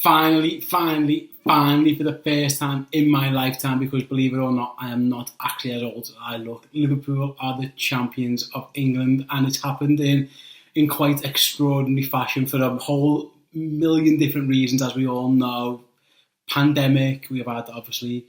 finally, for the first time in my lifetime, because believe it or not, I am not actually as old as I look. Liverpool are the champions of England, and it's happened in quite extraordinary fashion for a whole million different reasons, as we all know. Pandemic, we've had the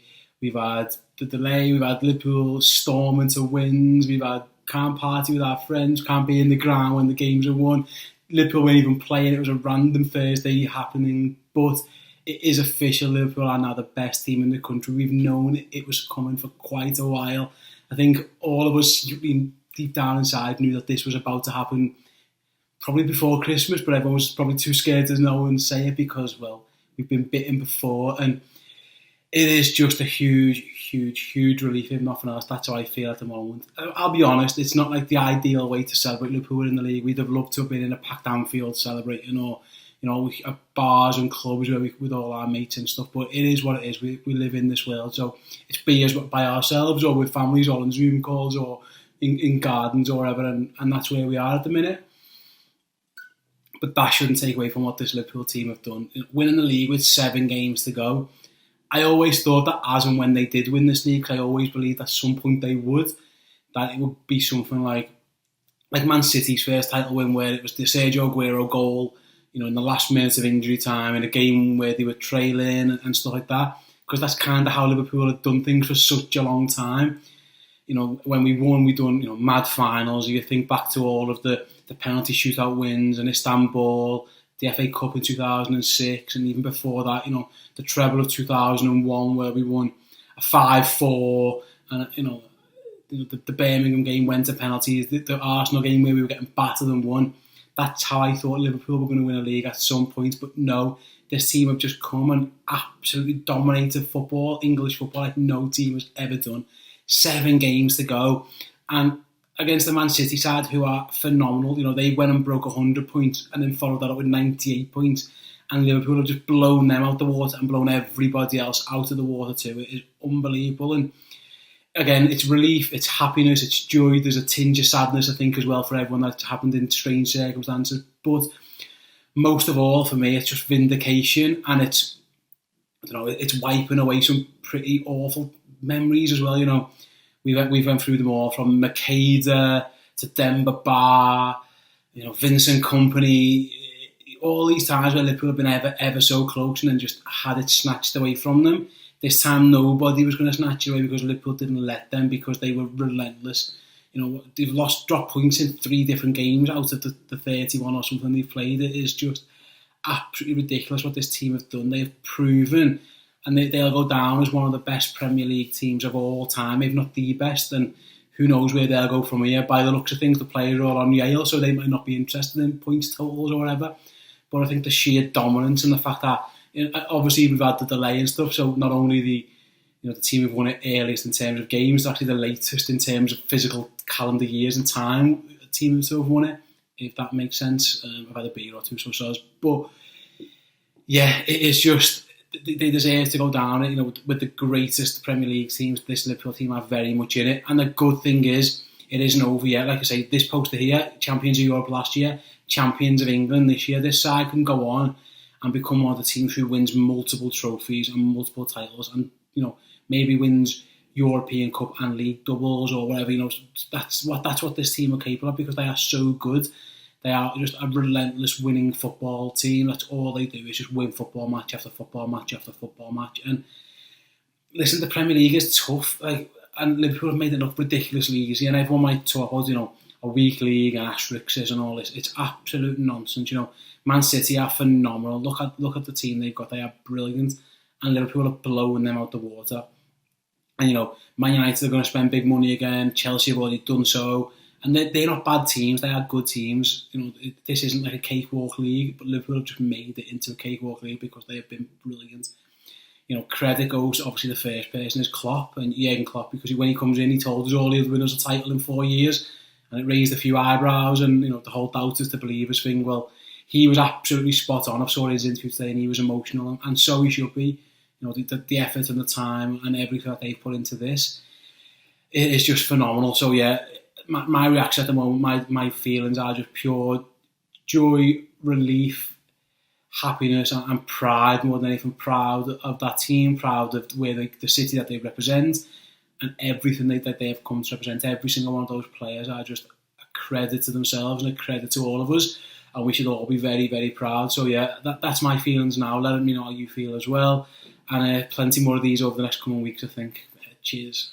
delay, we've had Liverpool storm into wins, we've had can't party with our friends, can't be in the ground when the games are won. Liverpool weren't even playing, it was a random Thursday happening, but it is official. Liverpool are now the best team in the country. We've known it was coming for quite a while. I think all of us deep down inside knew that this was about to happen probably before Christmas, but everyone was probably too scared to know and say it because, well, we've been bitten before, and it is just a huge relief, if nothing else. That's how I feel at the moment. I'll be honest, it's not like the ideal way to celebrate Liverpool in the league. We'd have loved to have been in a packed Anfield celebrating, or at bars and clubs where with all our mates and stuff. But it is what it is. We live in this world, so it's beers by ourselves or with families or on Zoom calls or in gardens or whatever, and that's where we are at the minute. But that shouldn't take away from what this Liverpool team have done. Winning the league with 7 games to go. I always thought that as and when they did win this league, I always believed at some point they would, that it would be something like Man City's first title win, where it was the Sergio Aguero goal, in the last minute of injury time, in a game where they were trailing and stuff like that. Because that's kind of how Liverpool had done things for such a long time. When we won, we done mad finals. You think back to all of the penalty shootout wins in Istanbul, the FA Cup in 2006, and even before that, the treble of 2001 where we won a 5-4, and the Birmingham game went to penalties, the Arsenal game where we were getting battered and won. That's how I thought Liverpool were going to win a league at some point, but no, this team have just come and absolutely dominated football, English football, like no team has ever done. 7 games to go, and against the Man City side, who are phenomenal. They went and broke 100 points and then followed that up with 98 points. And Liverpool have just blown them out the water and blown everybody else out of the water too. It is unbelievable. And again, it's relief, it's happiness, it's joy. There's a tinge of sadness, I think, as well for everyone that's happened in strange circumstances. But most of all, for me, it's just vindication, and it's wiping away some pretty awful memories as well. We've went through them all, from Makeda to Demba Ba, Vincent Kompany, all these times where Liverpool have been ever so close and then just had it snatched away from them. This time nobody was going to snatch it away because Liverpool didn't let them, because they were relentless. They've dropped points in 3 different games out of the 31 or something they've played. It is just absolutely ridiculous what this team have done. They've proven, and they'll go down as one of the best Premier League teams of all time, if not the best. And who knows where they'll go from here. By the looks of things, the players are all on Yale, so they might not be interested in points totals or whatever. But I think the sheer dominance and the fact that, obviously we've had the delay and stuff, so not only the team have won it earliest in terms of games, it's actually the latest in terms of physical calendar years and time teams to have won it, if that makes sense. I've had a beer or two, so says. But yeah, it is just, they deserve to go down. With the greatest Premier League teams, this Liverpool team are very much in it. And the good thing is, it isn't over yet. Like I say, this poster here, champions of Europe last year, champions of England this year. This side can go on and become one of the teams who wins multiple trophies and multiple titles, and maybe wins European Cup and league doubles or whatever. That's what this team are capable of, because they are so good. They are just a relentless winning football team. That's all they do, is just win football match after football match after football match. And listen, the Premier League is tough, and Liverpool have made it look ridiculously easy. And everyone might talk about a weak league and asterisks and all this. It's absolute nonsense. Man City are phenomenal. Look at the team they've got. They are brilliant, and Liverpool are blowing them out the water. And Man United are going to spend big money again. Chelsea have already done so. And they're not bad teams, they are good teams. This isn't like a cakewalk league, but Liverpool have just made it into a cakewalk league because they have been brilliant. Credit goes, obviously the first person is Klopp, and Jurgen Klopp, because when he comes in, he told us all he'd win us a title in 4 years, and it raised a few eyebrows, and the whole doubters to believers thing. Well, he was absolutely spot on. I saw his interview today, and he was emotional, and so he should be. The effort and the time and everything that they've put into this, it is just phenomenal. So yeah, my reaction at the moment, my feelings are just pure joy, relief, happiness and pride more than anything. Proud of that team, proud of where the city that they represent, and everything that they have come to represent. Every single one of those players are just a credit to themselves and a credit to all of us, and we should all be very, very proud. So yeah, that's my feelings now. Let me know how you feel as well, and plenty more of these over the next coming weeks, I think. Cheers.